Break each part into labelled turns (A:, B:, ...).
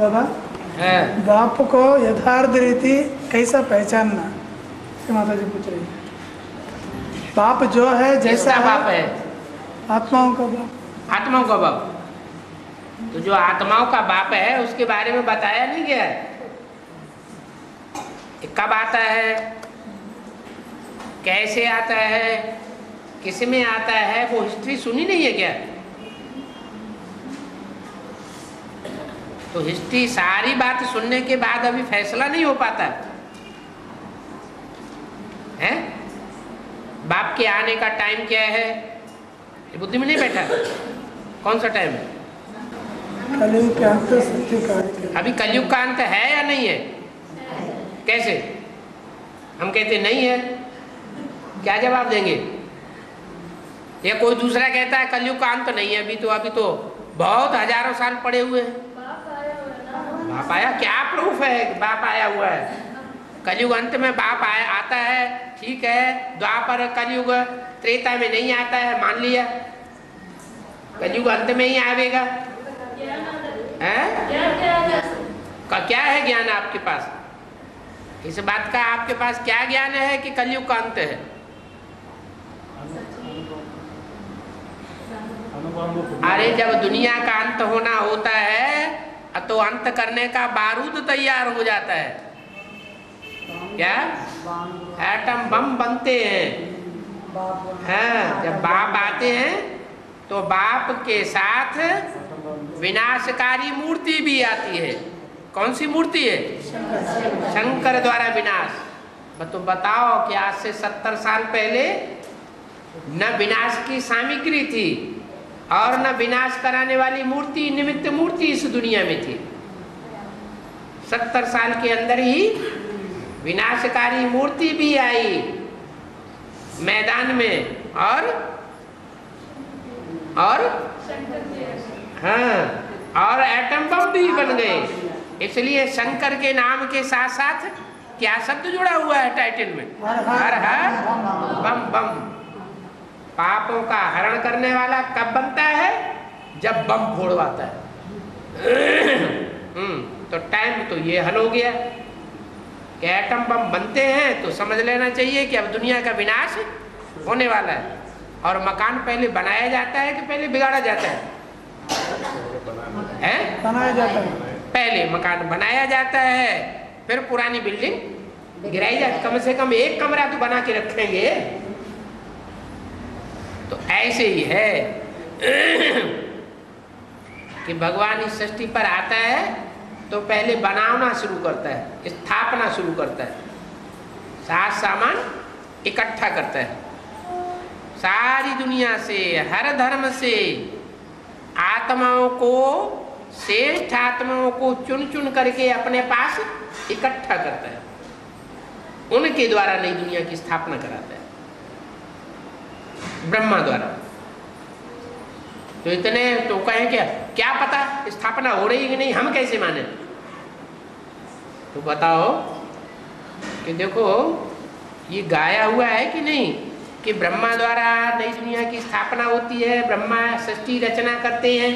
A: बाबा
B: है।
A: बाप को यथार्थ रीति कैसा पहचानना, माता जी पूछ रही है। बाप जो है जैसा
B: बाप है,
A: आत्माओं का बाप,
B: आत्माओं का बाप। तो जो आत्माओं का बाप है उसके बारे में बताया नहीं गया है। कब आता है, कैसे आता है, किस में आता है, वो हिस्ट्री सुनी नहीं है क्या? तो हिस्ट्री सारी बात सुनने के बाद अभी फैसला नहीं हो पाता है। बाप के आने का टाइम क्या है ये बुद्धि में नहीं बैठा। कौन सा टाइम है?
A: कलयुग के अंत सत्य का है।
B: अभी कलयुग का अंत है या नहीं है? कैसे हम कहते नहीं है, क्या जवाब देंगे? या कोई दूसरा कहता है कलयुग का अंत नहीं है, अभी तो बहुत हजारों साल पड़े हुए हैं। बाप आया, क्या प्रूफ है बाप आया हुआ है? कलयुग अंत में बाप आता है, ठीक है। द्वापर कलयुग त्रेता में नहीं आता है, मान लिया। कलयुग अंत में ही आवेगा। क्या है ज्ञान आपके पास? इस बात का आपके पास क्या ज्ञान है कि कलयुग का अंत है? अरे जब दुनिया का अंत होना होता है तो अंत करने का बारूद तैयार हो जाता है। क्या एटम बम बनते हैं। हाँ, जब बाप आते हैं तो बाप के साथ विनाशकारी मूर्ति भी आती है। कौन सी मूर्ति है? शंकर द्वारा विनाश। तो बताओ कि आज से 70 साल पहले न विनाश की सामग्री थी और न विनाश कराने वाली मूर्ति, निमित्त मूर्ति इस दुनिया में थी। 70 साल के अंदर ही विनाशकारी मूर्ति भी आई मैदान में और हाँ, और एटम बम भी बन गए। इसलिए शंकर के नाम के साथ साथ क्या शब्द जुड़ा हुआ है टाइटल में? हर हर बम बम। पापों का हरण करने वाला कब बनता है? जब बम फोड़वाता है। तो टाइम तो ये हल हो गया कि एटम बम बनते हैं तो समझ लेना चाहिए कि अब दुनिया का विनाश होने वाला है। और मकान पहले बनाया जाता है कि पहले बिगाड़ा जाता है?
A: बनाया जाता है।
B: पहले मकान बनाया जाता है, फिर पुरानी बिल्डिंग गिराई जाती। कम से कम एक कमरा तो बना के रखेंगे। तो ऐसे ही है कि भगवान इस सृष्टि पर आता है तो पहले बनाना शुरू करता है, स्थापना शुरू करता है, साज सामान इकट्ठा करता है। सारी दुनिया से, हर धर्म से आत्माओं को, श्रेष्ठ आत्माओं को चुन चुन करके अपने पास इकट्ठा करता है। उनके द्वारा नई दुनिया की स्थापना कराता है, ब्रह्मा द्वारा। तो इतने तो कहें क्या पता स्थापना हो रही है कि नहीं, हम कैसे माने? तो बताओ कि देखो ये गाया हुआ है कि नहीं कि ब्रह्मा द्वारा नई दुनिया की स्थापना होती है, ब्रह्मा सृष्टि रचना करते हैं।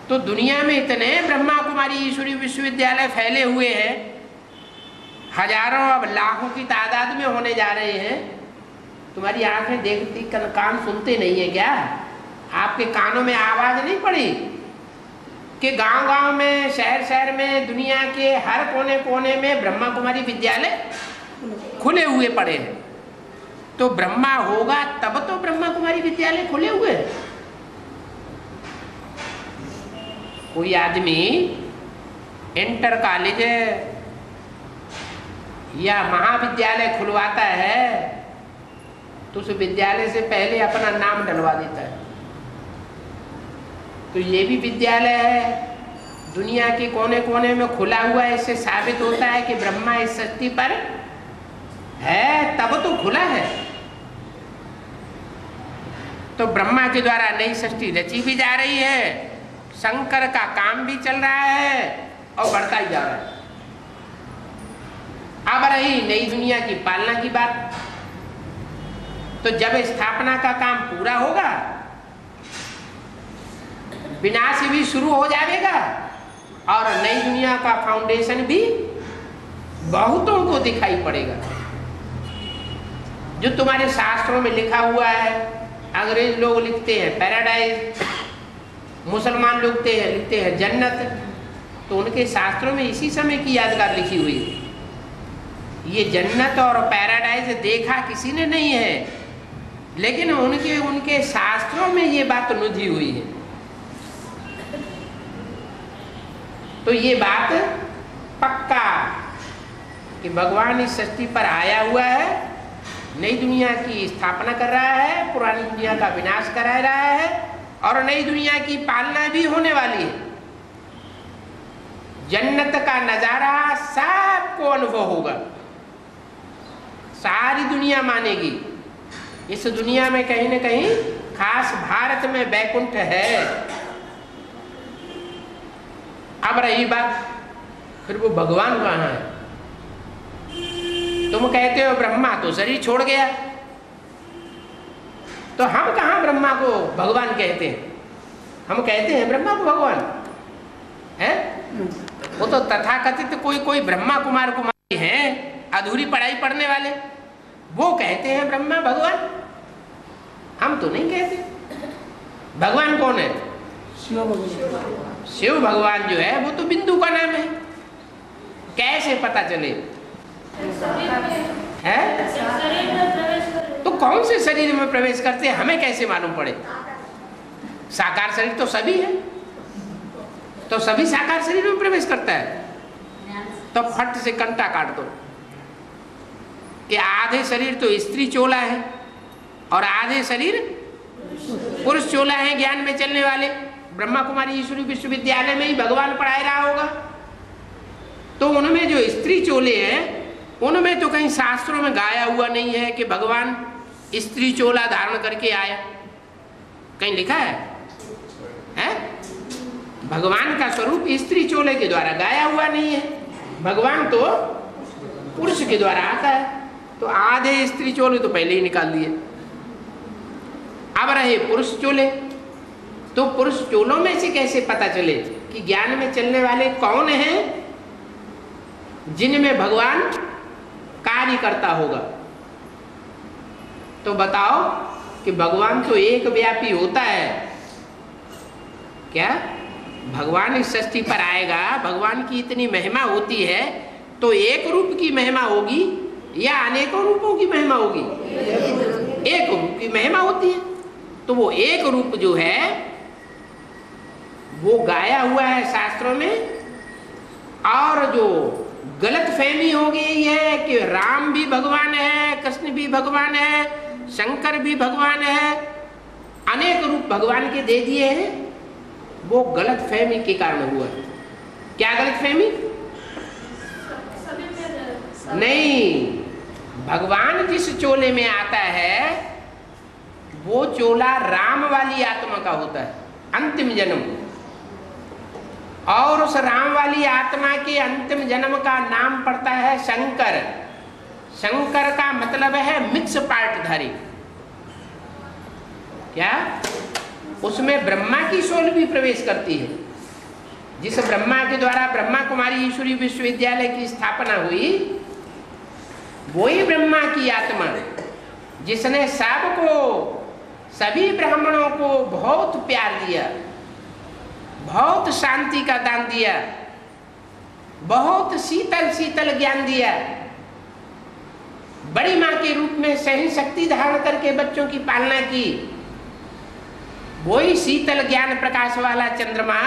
B: तो दुनिया में इतने ब्रह्मा कुमारी ईश्वरी विश्वविद्यालय फैले हुए हैं, हजारों अब लाखों की तादाद में होने जा रहे हैं। तुम्हारी आंखें देखती, कान सुनते नहीं है क्या? आपके कानों में आवाज नहीं पड़ी कि गांव गांव में, शहर शहर में, दुनिया के हर कोने कोने में ब्रह्मा कुमारी विद्यालय खुले हुए पड़े हैं। तो ब्रह्मा होगा तब तो ब्रह्मा कुमारी विद्यालय खुले हुए हैं। कोई आदमी इंटर कॉलेज या महाविद्यालय खुलवाता है तो उस विद्यालय से पहले अपना नाम डलवा देता है। तो ये भी विद्यालय है, दुनिया के कोने कोने में खुला हुआ है। इससे साबित होता है कि ब्रह्मा इस सृष्टि पर है, तब तो खुला है। तो ब्रह्मा के द्वारा नई सृष्टि रची भी जा रही है, शंकर का काम भी चल रहा है और बढ़ता ही जा रहा है। अब रही नई दुनिया की पालना की बात। तो जब स्थापना का काम पूरा होगा, विनाश भी शुरू हो जाएगा और नई दुनिया का फाउंडेशन भी बहुतों को दिखाई पड़ेगा। जो तुम्हारे शास्त्रों में लिखा हुआ है, अंग्रेज लोग लिखते हैं पैराडाइज, मुसलमान लोग लिखते हैं जन्नत, तो उनके शास्त्रों में इसी समय की यादगार लिखी हुई है। ये जन्नत और पैराडाइज देखा किसी ने नहीं है, लेकिन उनके शास्त्रों में ये बात नुदी हुई है। तो ये बात पक्का कि भगवान इस सृष्टि पर आया हुआ है, नई दुनिया की स्थापना कर रहा है, पुरानी दुनिया का विनाश करा रहा है, और नई दुनिया की पालना भी होने वाली है। जन्नत का नजारा सबको अनुभव होगा, सारी दुनिया मानेगी। इस दुनिया में कहीं न कहीं, खास भारत में बैकुंठ है। अब रही बात, फिर वो भगवान कहाँ है? तुम कहते हो ब्रह्मा तो शरीर छोड़ गया, तो हम कहाँ ब्रह्मा को भगवान कहते हैं? हम कहते हैं ब्रह्मा को भगवान है? वो तो तथाकथित कोई ब्रह्मा कुमार कुमारी हैं, अधूरी पढ़ाई पढ़ने वाले, वो कहते हैं ब्रह्मा भगवान। हम तो नहीं कहते। भगवान कौन है? शिव भगवान जो है वो तो बिंदु का नाम है। कैसे पता चले? है? तो कौन से शरीर में प्रवेश करते हैं हमें कैसे मालूम पड़े? साकार शरीर तो सभी है, तो सभी साकार शरीर में प्रवेश करता है। तो फट से कंटा काट दो कि आधे शरीर तो स्त्री चोला है और आधे शरीर पुरुष चोला है। ज्ञान में चलने वाले ब्रह्मा कुमारी ईश्वरी विश्वविद्यालय में ही भगवान पढ़ाया रहा होगा, तो उनमें जो स्त्री चोले हैं उनमें तो कहीं शास्त्रों में गाया हुआ नहीं है कि भगवान स्त्री चोला धारण करके आया। कहीं लिखा है? भगवान का स्वरूप स्त्री चोले के द्वारा गाया हुआ नहीं है। भगवान तो पुरुष के द्वारा आता है। तो आधे स्त्री चोले तो पहले ही निकाल दिए। अब रहे पुरुष चोले, तो पुरुष चोलों में से कैसे पता चले कि ज्ञान में चलने वाले कौन हैं जिनमें भगवान कार्य करता होगा? तो बताओ कि भगवान तो एक व्यापी होता है। क्या भगवान इस सृष्टि पर आएगा, भगवान की इतनी महिमा होती है, तो एक रूप की महिमा होगी या अनेकों रूपों की महिमा होगी? एक रूप की महिमा होती है। तो वो एक रूप जो है वो गाया हुआ है शास्त्रों में। और जो गलत फहमी हो गई है कि राम भी भगवान है, कृष्ण भी भगवान है, शंकर भी भगवान है, अनेक रूप भगवान के दे दिए हैं, वो गलत फहमी के कारण हुआ। क्या गलत फहमी? नहीं, भगवान जिस चोले में आता है वो चोला राम वाली आत्मा का होता है, अंतिम जन्म। और उस राम वाली आत्मा के अंतिम जन्म का नाम पड़ता है शंकर। शंकर का मतलब है मिक्स पार्टधारी। क्या? उसमें ब्रह्मा की सोल भी प्रवेश करती है। जिस ब्रह्मा के द्वारा ब्रह्मा कुमारी ईश्वरी विश्वविद्यालय की स्थापना हुई, वही ब्रह्मा की आत्मा जिसने सबको, सभी ब्राह्मणों को बहुत प्यार दिया, बहुत शांति का दान दिया, बहुत शीतल शीतल ज्ञान दिया, बड़ी मां के रूप में सही शक्ति धारण करके बच्चों की पालना की, वही शीतल ज्ञान प्रकाश वाला चंद्रमा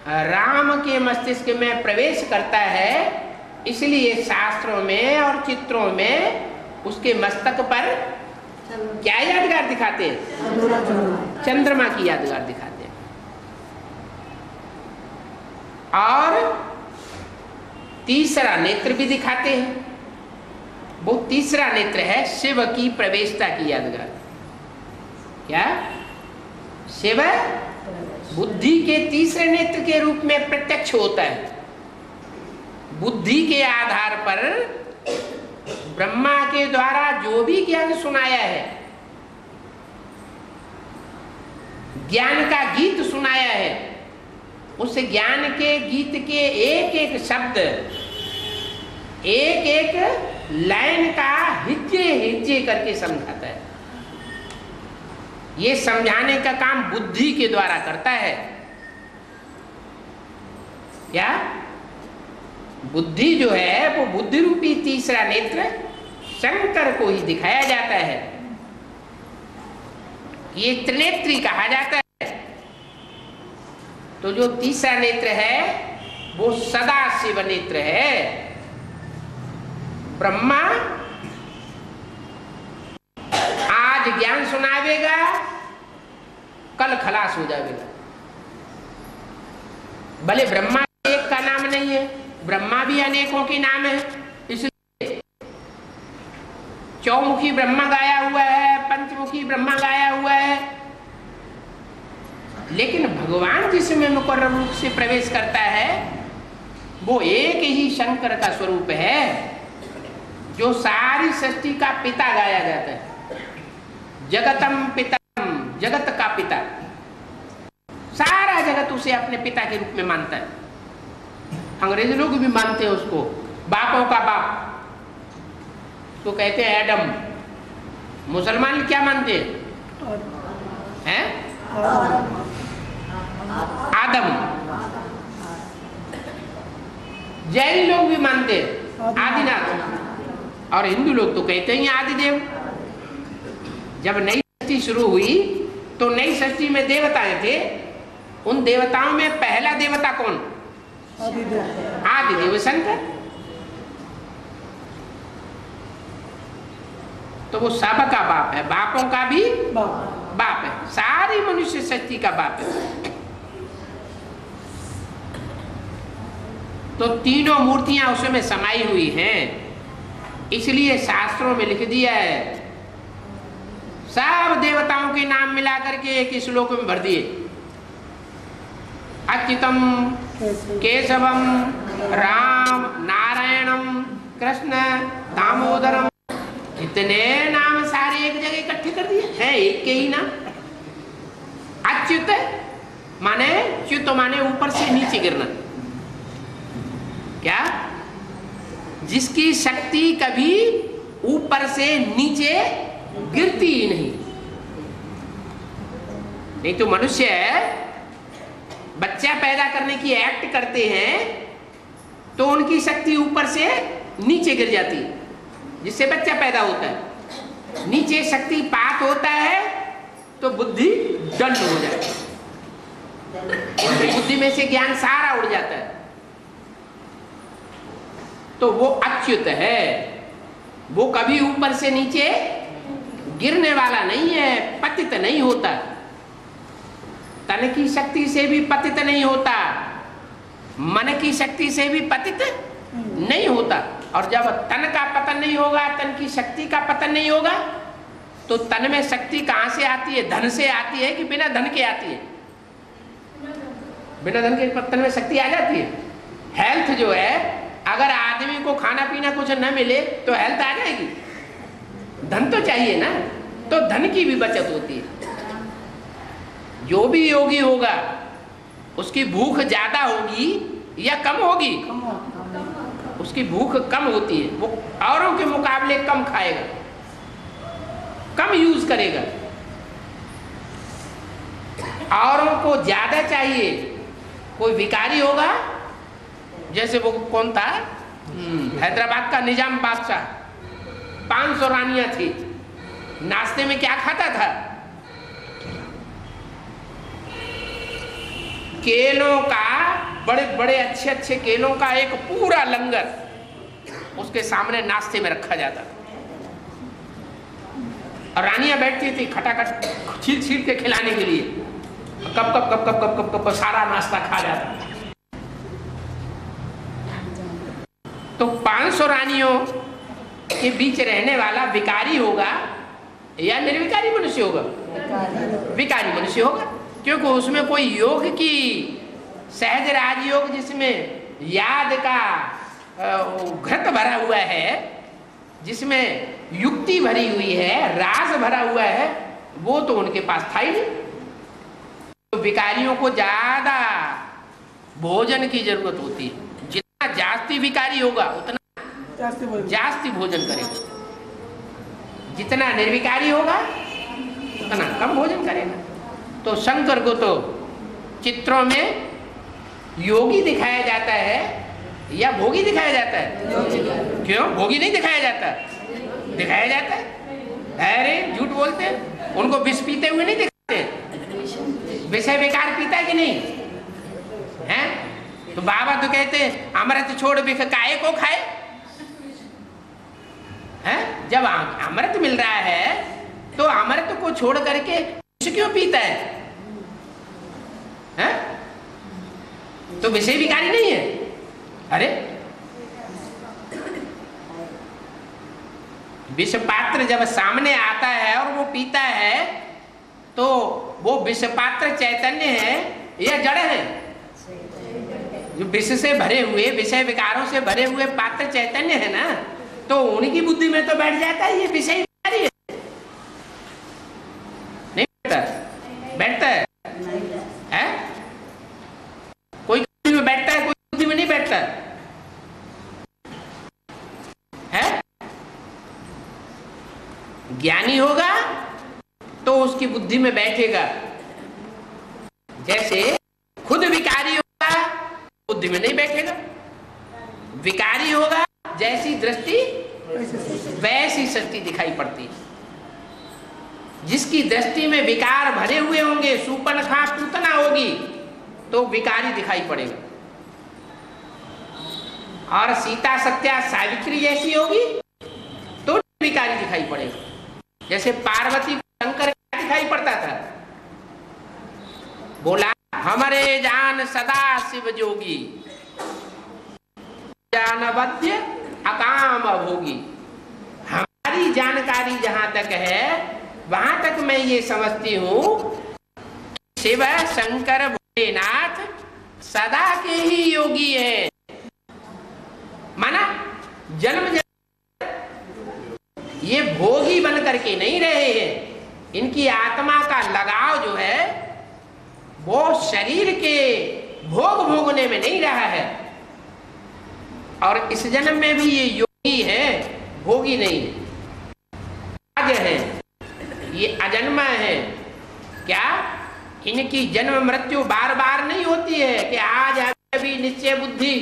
B: राम के मस्तिष्क में प्रवेश करता है। इसलिए शास्त्रों में और चित्रों में उसके मस्तक पर क्या यादगार दिखाते हैं? चंद्रमा की यादगार दिखाते हैं। और तीसरा नेत्र भी दिखाते हैं। वो तीसरा नेत्र है शिव की प्रवेशता की यादगार। क्या? शिव बुद्धि के तीसरे नेत्र के रूप में प्रत्यक्ष होता है। बुद्धि के आधार पर ब्रह्मा के द्वारा जो भी ज्ञान सुनाया है, ज्ञान का गीत सुनाया है, उस ज्ञान के गीत के एक एक शब्द, एक एक लाइन का हिज्जे हिज्जे करके समझाता है। ये समझाने का काम बुद्धि के द्वारा करता है। क्या? बुद्धि जो है वो बुद्धि रूपी तीसरा नेत्र शंकर को ही दिखाया जाता है। ये त्रिनेत्री कहा जाता है। तो जो तीसरा नेत्र है वो सदा शिव नेत्र है। ब्रह्मा आज ज्ञान सुनावेगा, कल खलास हो जाएगा। भले ब्रह्मा एक का नाम नहीं है, ब्रह्मा भी अनेकों के नाम है, इसलिए चौमुखी ब्रह्मा गाया हुआ है, पंचमुखी ब्रह्मा गाया हुआ है। लेकिन भगवान जिसमें मुकर्रर रूप से प्रवेश करता है वो एक ही शंकर का स्वरूप है, जो सारी सृष्टि का पिता गाया जाता है। जगतम पितम, जगत का पिता। सारा जगत उसे अपने पिता के रूप में मानता है। अंग्रेज लोग भी मानते हैं उसको, बापों का बाप, तो कहते हैं एडम। मुसलमान क्या मानते हैं? आदम। जैन लोग भी मानते हैं आदिनाथ, और हिंदू लोग तो कहते हैं आदिदेव। जब नई सृष्टि शुरू हुई तो नई सृष्टि में देवताएं थे। उन देवताओं में पहला देवता कौन? आदिदेव शंकर। तो वो सबका बाप है, बापों का भी बाप है, सारी मनुष्य सृष्टि का बाप है। तो तीनों मूर्तियां उसमें समाई हुई हैं। इसलिए शास्त्रों में लिख दिया है, सब देवताओं के नाम मिला करके एक श्लोक में भर दिए। अच्युतम, केशवम, राम, नारायणम, कृष्ण, दामोदरम, इतने नाम सारे एक जगह इकट्ठे कर दिए हैं, एक के ही नाम। अच्युत माने, च्युत माने ऊपर से नीचे गिरना। क्या? जिसकी शक्ति कभी ऊपर से नीचे गिरती ही नहीं। नहीं तो मनुष्य बच्चा पैदा करने की एक्ट करते हैं तो उनकी शक्ति ऊपर से नीचे गिर जाती है, जिससे बच्चा पैदा होता है। नीचे शक्तिपात होता है तो बुद्धि दंड हो जाती है, बुद्धि में से ज्ञान सारा उड़ जाता है। तो वो अच्युत है, वो कभी ऊपर से नीचे गिरने वाला नहीं है, पतित नहीं होता। तन की शक्ति से भी पतित नहीं होता, मन की शक्ति से भी पतित नहीं होता। और जब तन का पतन नहीं होगा, तन की शक्ति का पतन नहीं होगा, तो तन में शक्ति कहां से आती है? धन से आती है कि बिना धन के आती है? बिना धन के तन में शक्ति आ जाती है। हेल्थ जो है, अगर आदमी को खाना पीना कुछ न मिले तो हेल्थ आ जाएगी? धन तो चाहिए ना, तो धन की भी बचत होती है। जो भी योगी होगा उसकी भूख ज्यादा होगी या कम होगी? उसकी भूख कम होती है, वो औरों के मुकाबले कम खाएगा, कम यूज करेगा। औरों को ज्यादा चाहिए। कोई भिखारी होगा, जैसे वो कौन था, हैदराबाद का निजाम बादशाह, 500 रानियां थी, नाश्ते में क्या खाता था? केलों का, बड़े बड़े अच्छे अच्छे केलों का एक पूरा लंगर उसके सामने नाश्ते में रखा जाता था, और रानियां बैठती थी खटाखट छील छील के खिलाने के लिए। कब कब कब कब कब कब कब सारा नाश्ता खा जाता। तो 500 रानियों के बीच रहने वाला भिखारी होगा या निर्विकारी मनुष्य होगा? विकारी मनुष्य होगा, क्योंकि उसमें कोई योग की सहज राजयोग, जिसमें याद का घृत भरा हुआ है, जिसमें युक्ति भरी हुई है, रास भरा हुआ है, वो तो उनके पास था ही नहीं। तो भिखारियों को ज्यादा भोजन की जरूरत होती है। जितना जास्ती भिखारी होगा उतना जास्ती भोजन करेगा, जितना निर्विकारी होगा उतना कम भोजन करेगा। तो शंकर को तो चित्रों में योगी दिखाया जाता है या भोगी दिखाया जाता है? क्यों भोगी नहीं दिखाया जाता? दिखाया जाता है। अरे झूठ बोलते हैं, उनको विष पीते हुए नहीं दिखाते। विषय बेकार पीता है कि नहीं है? तो बाबा तो कहते हैं अमृत छोड़ विष काहे को खाए है? जब अमृत मिल रहा है तो अमृत को छोड़ करके विष क्यों पीता है? तो विषय विकारी नहीं है? अरे विष पात्र जब सामने आता है और वो पीता है तो वो विष पात्र चैतन्य है या जड़ है? जो विष से भरे हुए, विषय विकारों से भरे हुए पात्र चैतन्य है ना, तो उनकी बुद्धि में तो बैठ जाता है ये विषय विकारी है। नहीं बैठता? बैठता है? कोई बुद्धि में बैठता है, कोई बुद्धि में नहीं बैठता है? ज्ञानी होगा तो उसकी बुद्धि में बैठेगा। जैसे खुद विकारी होगा बुद्धि में नहीं बैठेगा। विकारी होगा जैसी दृष्टि वैसी शक्ति दिखाई पड़ती। जिसकी दृष्टि में विकार भरे हुए होंगे, सूर्पणखा पूतना होगी तो विकारी दिखाई पड़ेगा, और सीता सत्या सावित्री जैसी होगी तो विकारी दिखाई पड़ेगा। जैसे पार्वती को शंकर क्या दिखाई पड़ता था? बोला हमारे जान सदा शिव जोगी, जानवद्य अकाम भोगी। हमारी जानकारी जहां तक है वहां तक मैं ये समझती हूं शिव शंकर भोलेनाथ सदा के ही योगी है। माना जन्म जन्म ये भोगी बन करके नहीं रहे हैं। इनकी आत्मा का लगाव जो है वो शरीर के भोग भोगने में नहीं रहा है, और इस जन्म में भी ये योगी है, भोगी नहीं। आज है ये अजन्मा है। क्या इनकी जन्म मृत्यु बार बार नहीं होती है कि आज अभी निश्चय बुद्धि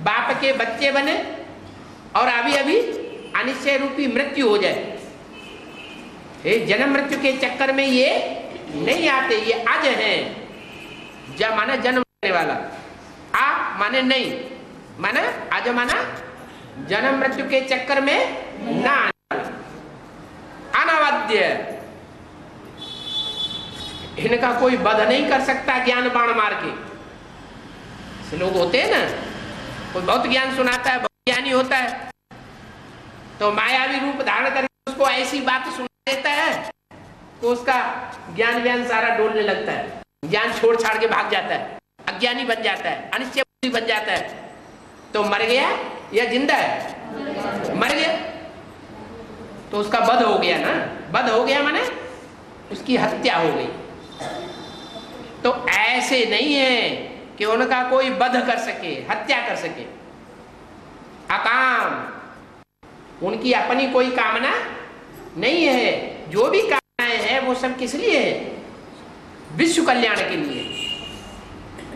B: बाप के बच्चे बने और अभी अभी अनिश्चय रूपी मृत्यु हो जाए? जन्म मृत्यु के चक्कर में ये नहीं आते। ये अज है। ज माना जन्म लेने वाला, आ माने नहीं, माना अज माना जन्म मृत्यु के चक्कर में ना आने वाला, अनवद्य। इनका कोई वध नहीं कर सकता ज्ञान बाण मार के। ऐसे लोग होते हैं ना, कोई बहुत ज्ञान सुनाता है, बहुत ज्ञानी होता है, तो मायावी रूप धारण करके उसको ऐसी बात सुना देता है तो उसका ज्ञान व्यान सारा डोलने लगता है, ज्ञान छोड़ छाड़ के भाग जाता है, अज्ञानी बन जाता है, अनिश्चय बुद्धि बन जाता है। तो मर गया या जिंदा है? मर गया तो उसका वध हो गया ना। वध हो गया माने उसकी हत्या हो गई। तो ऐसे नहीं है कि उनका कोई वध कर सके, हत्या कर सके। अकाम, उनकी अपनी कोई कामना नहीं है। जो भी कामनाएं हैं वो सब किस लिए है? विश्व कल्याण के लिए,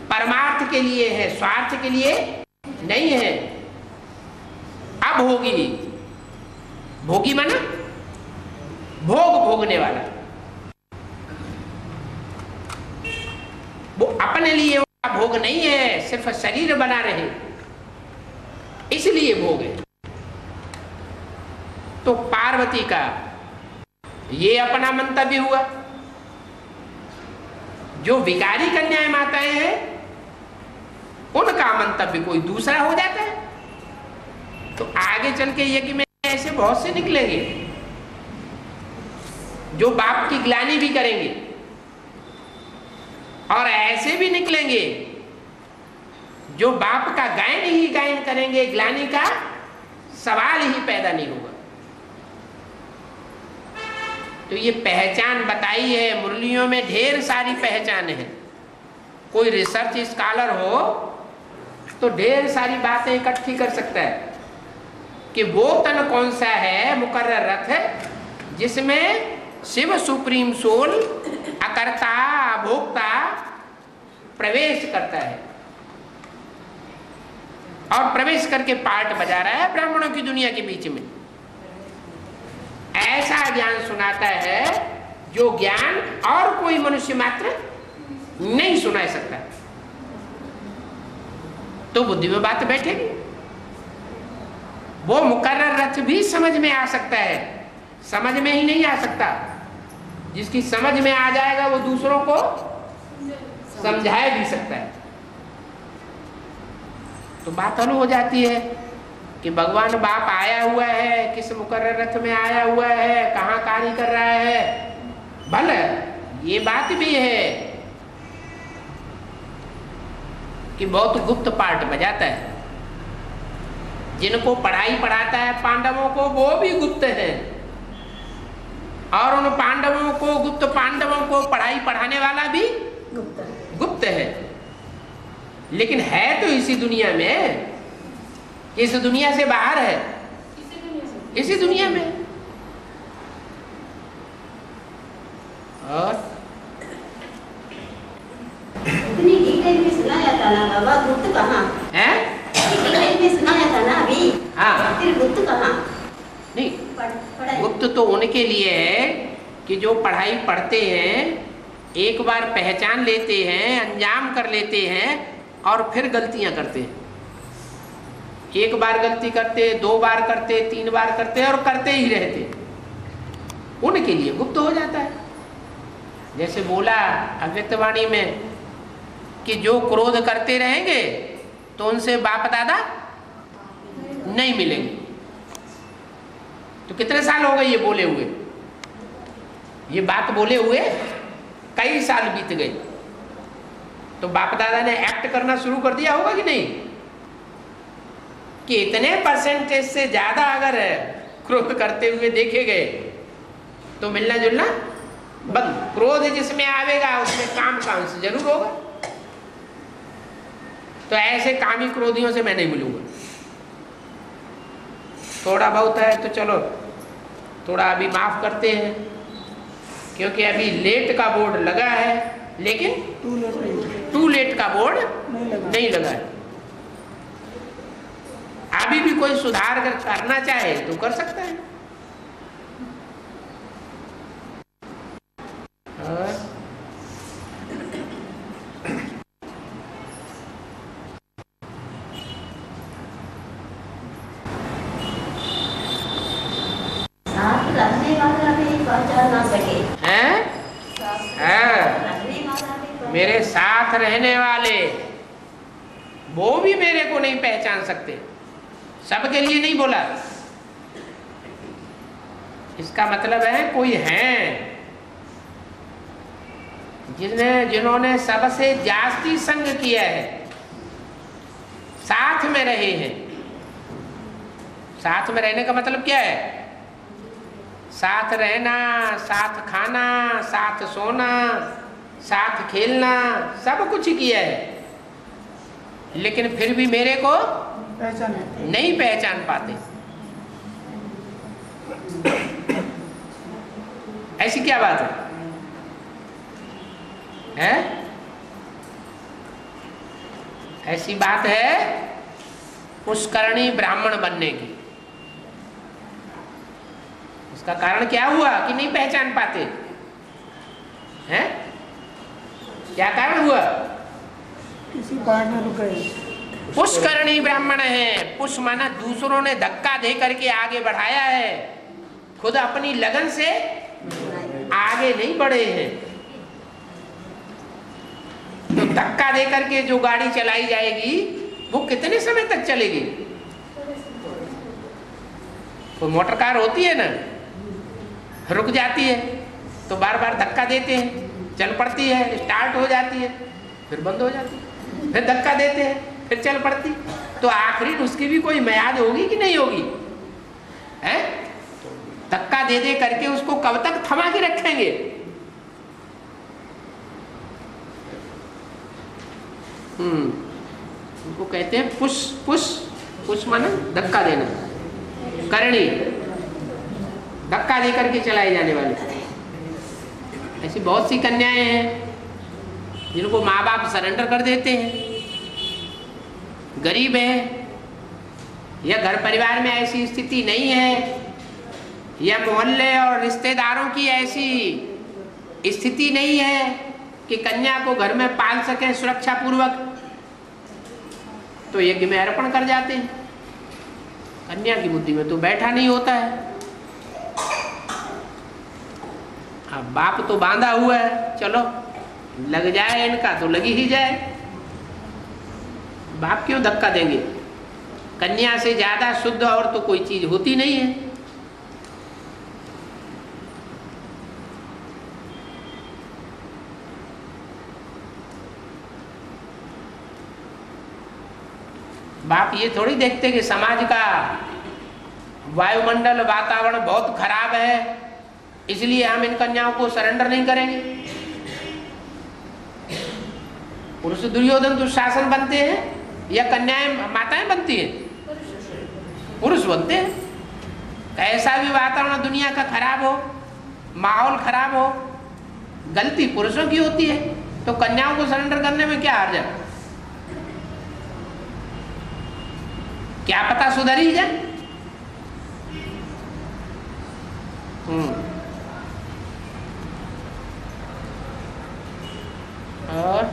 B: परमार्थ के लिए है, स्वार्थ के लिए नहीं है। अभोगी, भोगी माना भोग भोगने वाला, वो अपने लिए भोग नहीं है, सिर्फ शरीर बना रहे इसलिए भोग है। तो पार्वती का ये अपना मंतव्य हुआ। जो विकारी कन्याएं माताएं हैं उनका मंतव्य कोई दूसरा हो जाता है। तो आगे चल के यज्ञ में ऐसे बहुत से निकलेंगे जो बाप की ग्लानि भी करेंगे, और ऐसे भी निकलेंगे जो बाप का गायन ही गायन करेंगे, ग्लानि का सवाल ही पैदा नहीं होगा। तो ये पहचान बताई है मुरलियों में, ढेर सारी पहचान है। कोई रिसर्च स्कॉलर हो तो ढेर सारी बातें इकट्ठी कर सकता है कि वो तन कौन सा है मुकर्रर रथ है जिसमें शिव सुप्रीम सोल अकर्ता अभोक्ता प्रवेश करता है और प्रवेश करके पार्ट बजा रहा है ब्राह्मणों की दुनिया के बीच में। ऐसा ज्ञान सुनाता है जो ज्ञान और कोई मनुष्य मात्र नहीं सुना सकता। तो बुद्धि में बात बैठेगी। वो मुकर्रर रथ भी समझ में आ सकता है, समझ में ही नहीं आ सकता। जिसकी समझ में आ जाएगा वो दूसरों को समझा भी सकता है। तो बात हल हो जाती है कि भगवान बाप आया हुआ है, किस मुकर्रर रथ में आया हुआ है, कहाँ कार्य कर रहा है। भले ये बात भी है कि बहुत गुप्त पार्ट बजाता है। जिनको पढ़ाई पढ़ाता है पांडवों को वो भी गुप्त है, और उन पांडवों को गुप्त पांडवों को पढ़ाई पढ़ाने वाला भी गुप्त है। लेकिन है तो इसी दुनिया में, इस दुनिया से बाहर है, इसी दुनिया में। और
C: इतनी डिटेल में सुनाया था ना बाबा, गुप्त कहाँ
B: है?
C: डिटेल में सुनाया था ना अभी।
B: हाँ,
C: फिर गुप्त कहाँ?
B: नहीं,
C: पढ़ाई
B: गुप्त तो उनके लिए है कि जो पढ़ाई पढ़ते हैं, एक बार पहचान लेते हैं, अंजाम कर लेते हैं और फिर गलतियां करते हैं। एक बार गलती करते, 2 बार करते, 3 बार करते और करते ही रहते, उनके लिए गुप्त हो जाता है। जैसे बोला अव्यक्तवाणी में कि जो क्रोध करते रहेंगे तो उनसे बाप दादा नहीं मिलेंगे। तो कितने साल हो गए ये बोले हुए? ये बात बोले हुए कई साल बीत गए। तो बाप दादा ने एक्ट करना शुरू कर दिया होगा कि नहीं, कि इतने परसेंटेज से ज्यादा अगर क्रोध करते हुए देखे गए तो मिलना जुलना बंद। क्रोध जिसमें आवेगा उसमें काम का अंश जरूर होगा। तो ऐसे कामी क्रोधियों से मैं नहीं मिलूंगा। थोड़ा बहुत है तो चलो थोड़ा अभी माफ करते हैं, क्योंकि अभी लेट का बोर्ड लगा है, लेकिन टू लेट का बोर्ड नहीं लगा है। अभी भी कोई सुधार अगर करना चाहे तो कर सकता है। और
C: साथ रहने वाला भी पहचान ना सके।
B: हैं?
C: रहने वाला भी
B: मेरे साथ रहने वाले वो भी मेरे को नहीं पहचान सकते। सबके लिए नहीं बोला। इसका मतलब है कोई है जिन्होंने सबसे जास्ती संग किया है, साथ में रहे हैं। साथ में रहने का मतलब क्या है? साथ रहना, साथ खाना, साथ सोना, साथ खेलना, सब कुछ किया है, लेकिन फिर भी मेरे को नहीं पहचान पाते। ऐसी क्या बात है? ऐसी बात है पुष्करणी ब्राह्मण बनने की। उसका कारण क्या हुआ कि नहीं पहचान पाते हैं? क्या कारण हुआ?
A: किसी पार्ट में रुक गए।
B: पुष्करणी ब्राह्मण है। पुष माना दूसरों ने धक्का दे करके आगे बढ़ाया है, खुद अपनी लगन से आगे नहीं बढ़े हैं। तो धक्का दे करके जो गाड़ी चलाई जाएगी वो कितने समय तक चलेगी? कोई मोटर कार होती है ना, रुक जाती है तो बार बार धक्का देते हैं, चल पड़ती है, स्टार्ट हो जाती है, फिर बंद हो जाती है, फिर धक्का देते हैं, फिर चल पड़ती। तो आखिरी उसकी भी कोई मियाद होगी कि नहीं होगी? है धक्का दे दे करके उसको कब तक थमा के रखेंगे? उसको कहते हैं पुश। पुश पुश माने धक्का देना, करणी, धक्का देकर के चलाए जाने वाले। ऐसी बहुत सी कन्याएं हैं जिनको माँ बाप सरेंडर कर देते हैं, गरीब है या घर परिवार में ऐसी स्थिति नहीं है या मोहल्ले और रिश्तेदारों की ऐसी स्थिति नहीं है कि कन्या को घर में पाल सकें सुरक्षा पूर्वक, तो यज्ञ में अर्पण कर जाते हैं। कन्या की बुद्धि में तो बैठा नहीं होता है। अब बाप तो बांधा हुआ है, चलो लग जाए इनका तो लगी ही जाए, बाप क्यों धक्का देंगे। कन्या से ज्यादा शुद्ध और तो कोई चीज होती नहीं है। बाप ये थोड़ी देखते कि समाज का वायुमंडल वातावरण बहुत खराब है इसलिए हम इन कन्याओं को सरेंडर नहीं करेंगे। पुरुष दुर्योधन दुशासन बनते हैं या कन्याएं माताएं बनती हैं? पुरुष बनते हैं। कैसा भी वातावरण दुनिया का खराब हो, माहौल खराब हो, गलती पुरुषों की होती है, तो कन्याओं को सरेंडर करने में क्या हर्ज है? क्या पता सुधर ही जाए। और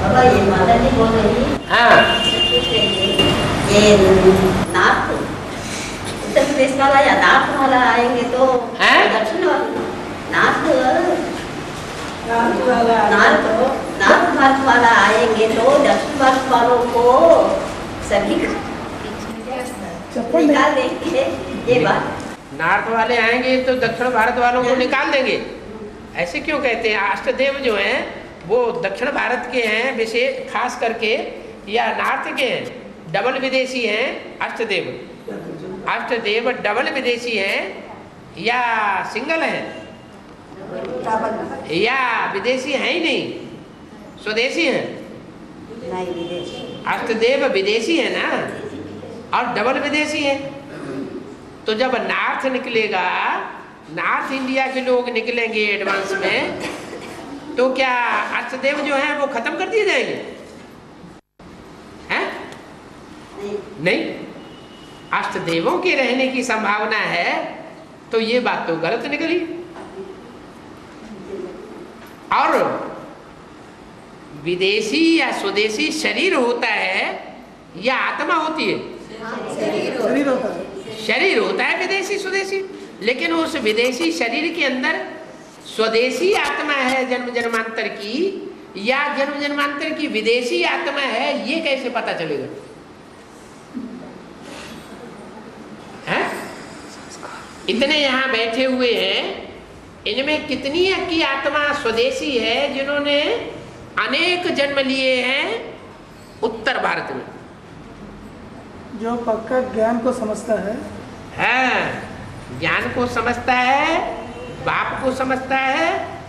C: बाबा ये माता जी बोल रही है,
B: हाँ
C: ये नार्थ उत्तर प्रदेश वाला या नार्थ वाला आएंगे तो दक्षिण वाला नार्थ भारत वाला आएंगे तो दक्षिण भारत वालों को सभी निकाल देंगे। ये बात
B: नॉर्थ वाले आएंगे तो दक्षिण भारत वालों को निकाल देंगे, ऐसे क्यों कहते हैं? अष्टदेव जो हैं वो दक्षिण भारत के हैं विशेष खास करके, या नॉर्थ के हैं? डबल विदेशी हैं अष्टदेव। अष्टदेव डबल विदेशी हैं या सिंगल हैं या विदेशी हैं ही नहीं, स्वदेशी हैं?
C: नहीं विदेशी।
B: अष्टदेव विदेशी है ना, और डबल विदेशी है। तो जब नॉर्थ निकलेगा, नॉर्थ इंडिया के लोग निकलेंगे एडवांस में, तो क्या अष्टदेव जो हैं वो खत्म कर दिए जाएंगे? हैं? नहीं, अष्टदेवों के रहने की संभावना है। तो ये बात तो गलत निकली। और विदेशी या स्वदेशी शरीर होता है या आत्मा होती है?
A: शरीर होता है।
B: शरीर होता है विदेशी स्वदेशी, लेकिन उस विदेशी शरीर के अंदर स्वदेशी आत्मा है जन्म जन्मांतर की, या जन्म जन्मांतर की विदेशी आत्मा है, ये कैसे पता चलेगा? है? इतने यहाँ बैठे हुए हैं, इनमें कितनी की आत्मा स्वदेशी है जिन्होंने अनेक जन्म लिए हैं उत्तर भारत में?
A: जो पक्का ज्ञान को समझता है,
B: ज्ञान को समझता है, बाप को समझता है,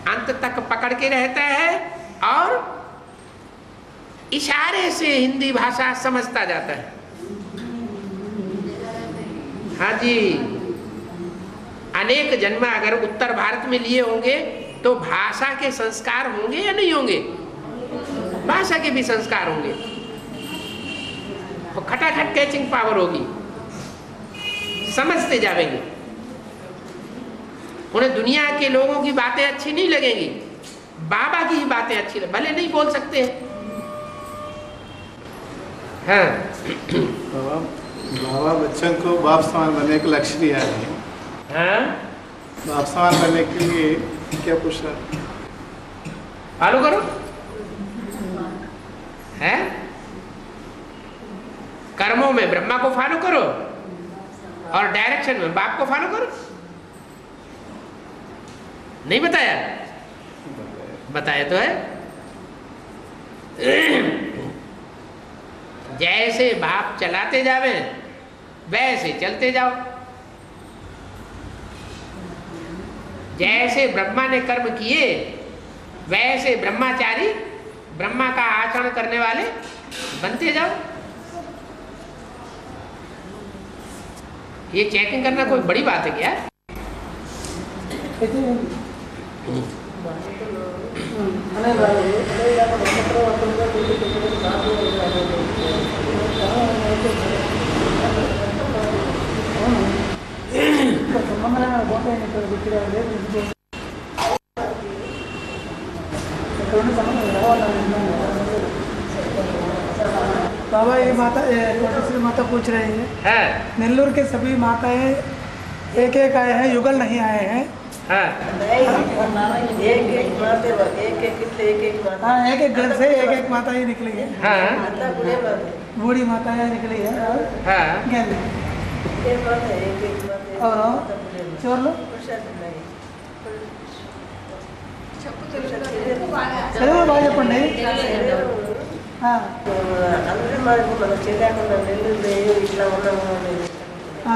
B: अंत तक पकड़ के रहता है और इशारे से हिंदी भाषा समझता जाता है। हाँ जी, अनेक जन्म अगर उत्तर भारत में लिए होंगे तो भाषा के संस्कार होंगे या नहीं होंगे? भाषा के भी संस्कार होंगे, और खटाखट कैचिंग पावर होगी, समझते जाएंगे। उन्हें दुनिया के लोगों की बातें अच्छी नहीं लगेंगी, बाबा की ही बातें अच्छी लगेंगी, भले नहीं बोल सकते। हाँ
D: बाबा बच्चों को बाप समान बनने का लक्ष्य दिया है।
B: हाँ,
D: बाप समान बनने के लिए क्या पूछा?
B: फॉलो करो। है कर्मों में ब्रह्मा को फॉलो करो और डायरेक्शन में बाप को फॉलो करो। नहीं बताया? बताया तो है। जैसे बाप चलाते जावे वैसे चलते जाओ। जैसे ब्रह्मा ने कर्म किए वैसे ब्रह्माचारी, ब्रह्मा का आचरण करने वाले बनते जाओ। ये चेकिंग करना कोई बड़ी बात है क्या?
A: बाबा ये माता कोटेश्वरी माता पूछ रही है, नेल्लूर के सभी माताएं एक एक आए हैं, युगल नहीं आए हैं। हाँ, एक एक घर से एक एक माता ही निकली है। बूढ़ी माताएं निकली है और चोर लो చదువు బాగా చెప్పండి.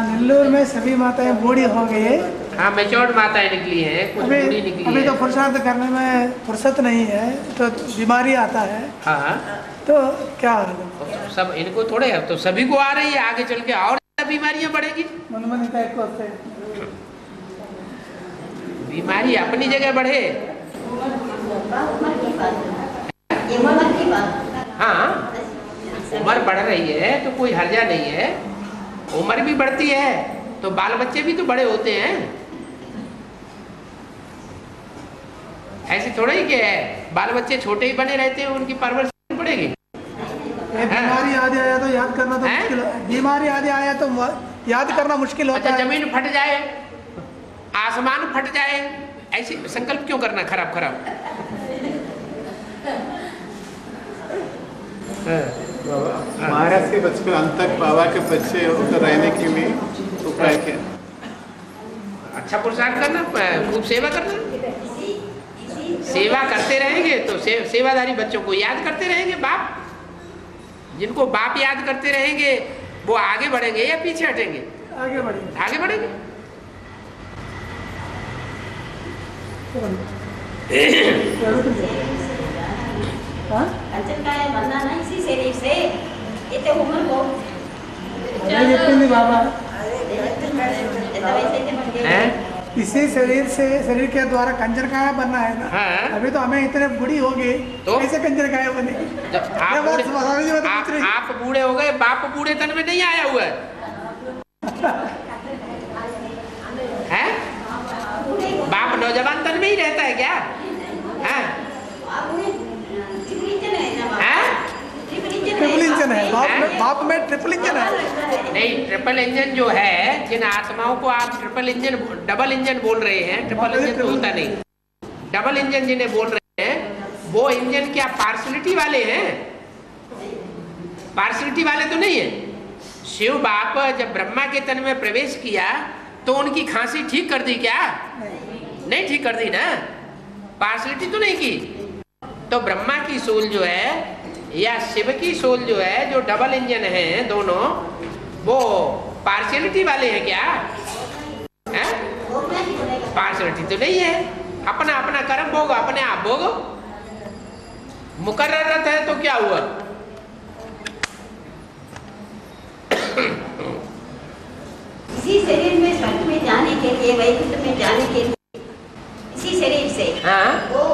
A: नेल्लूर में सभी माताएं बूढ़ी हो गई है।
B: हाँ, मैच्योर्ड माताएं निकली हैं, कुछ बूढ़ी निकली है।
A: अभी तो पुरुषार्थ करने में फुर्सत नहीं है, तो बीमारी आता है।
B: हाँ,
A: तो क्या हाल है?
B: सब इनको थोड़े है, तो सभी को आ रही है, आगे चल के और बीमारियां बढ़ेगी। बीमारी अपनी जगह बढ़े। हाँ, उम्र बढ़ रही है तो कोई हर्जा नहीं है। उम्र भी बढ़ती है तो बाल बच्चे भी तो बड़े होते हैं। ऐसे थोड़ा ही क्या है, बाल बच्चे छोटे ही बने रहते हैं, उनकी परवरिश पड़ेगी।
A: बीमारी आदि आया तो याद करना तो मुश्किल, बीमारी आदि आया तो याद करना मुश्किल होता है।
B: जमीन फट जाए, आसमान फट जाए, ऐसे संकल्प क्यों करना खराब खराब?
D: महाराज के बचपन अंत तक बाबा के बच्चे होकर रहने के लिए उपाय क्या?
B: अच्छा पुरुषार्थ करना, खूब सेवा करना। सेवा करते रहेंगे तो सेवादारी बच्चों को याद करते रहेंगे बाप। जिनको बाप याद करते रहेंगे वो आगे बढ़ेंगे या पीछे हटेंगे?
A: आगे बढ़ेंगे।
B: आगे बढ़ेंगे।
C: बनना ना इसी शरीर से, इतने उम्र को
A: बाबा
B: हैं?
A: इसी शरीर से, शरीर के द्वारा कंजर काया बनना है ना।
B: हाँ।
A: अभी तो हमें इतने बूढ़ी हो गई तो कैसे कंजर काया बने?
B: आप बूढ़े हो गए, बाप बूढ़े तन में नहीं आया हुआ है? बाप नौजवान तन में ही रहता है क्या? है?
A: ट्रिपल इंजन है बाप में ट्रिपल इंजन है।
B: नहीं, ट्रिपल इंजन जो है, जिन आत्माओं को आप ट्रिपल इंजन, डबल इंजन बोल रहे हैं, ट्रिपल इंजन तो होता नहीं। डबल इंजन जिन्हें बोल रहे हैं वो इंजन क्या पार्सलिटी वाले हैं? पार्सलिटी वाले तो नहीं है। शिव बाप जब ब्रह्मा के तन में प्रवेश किया तो उनकी खांसी ठीक कर दी क्या? नहीं ठीक कर दी ना, पार्सलिटी तो नहीं की। तो ब्रह्मा की सोल जो है या शिव की सोल जो है, जो डबल इंजन है दोनों, वो पार्शियलिटी वाले हैं क्या? हैं? पार्शियलिटी तो नहीं है। अपना अपना कर्म भोगो, अपने आप भोगो। मुकर्ररत है तो क्या हुआ?
C: इसी शरीर में स्वर्ग में जाने के लिए, वैकुंठ में जाने के लिए इसी शरीर से,
B: हाँ?
C: वो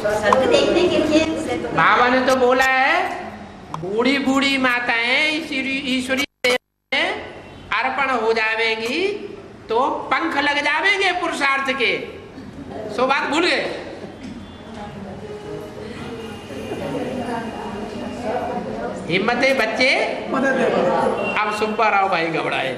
C: स्वर्ग देखने के लिए
B: बाबा ने तो बोला है, बूढ़ी बूढ़ी माताएं ईश्वरी में अर्पण हो जाएंगी तो पंख लग जाएंगे पुरुषार्थ के। सो बात भूल गए? हिम्मते बच्चे अब सुब्बा राव भाई घबराए।